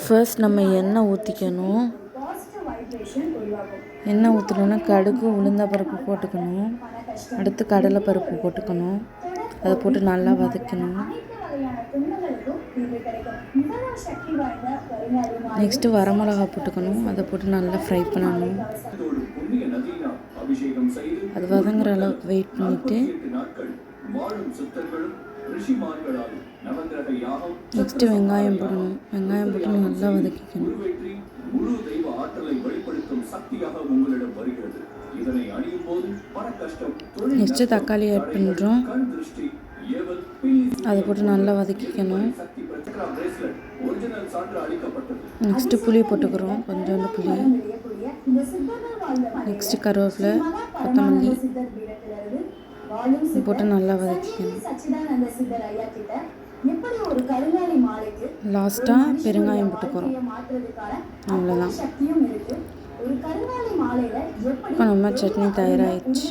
First நம்ம எண்ணெய் ஊற்றிக்கணும். எண்ணெய் ஊற்றணுன்னா கடுகு உளுந்தம்பருப்பு போட்டுக்கணும். அடுத்து கடலைப்பருப்பு போட்டுக்கணும். அதை போட்டு நல்லா வதக்கணும். நெக்ஸ்ட்டு வரமிளகா போட்டுக்கணும். அதை போட்டு நல்லா ஃப்ரை பண்ணணும். அது வதங்குற அளவுக்கு வெயிட் பண்ணிவிட்டு நெக்ஸ்ட்டு வெங்காயம் போடணும். வெங்காயம் போட்டு நல்லா வதக்கிக்கணும். நெக்ஸ்ட்டு தக்காளி ஆட் பண்ணுறோம். அதை போட்டு நல்லா வதக்கிக்கணும். நெக்ஸ்ட்டு புளி போட்டுக்கிறோம், கொஞ்சோண்டு புளி. நெக்ஸ்ட்டு கருவேப்பிலை, கொத்தமல்லி போட்டு நல்லா வதக்கிக்கணும். லாஸ்ட்டாக பெருங்காயம் போட்டுக்கிறோம். அவ்வளோதான். இப்போ நம்ம சட்னி தயாராகிடுச்சு.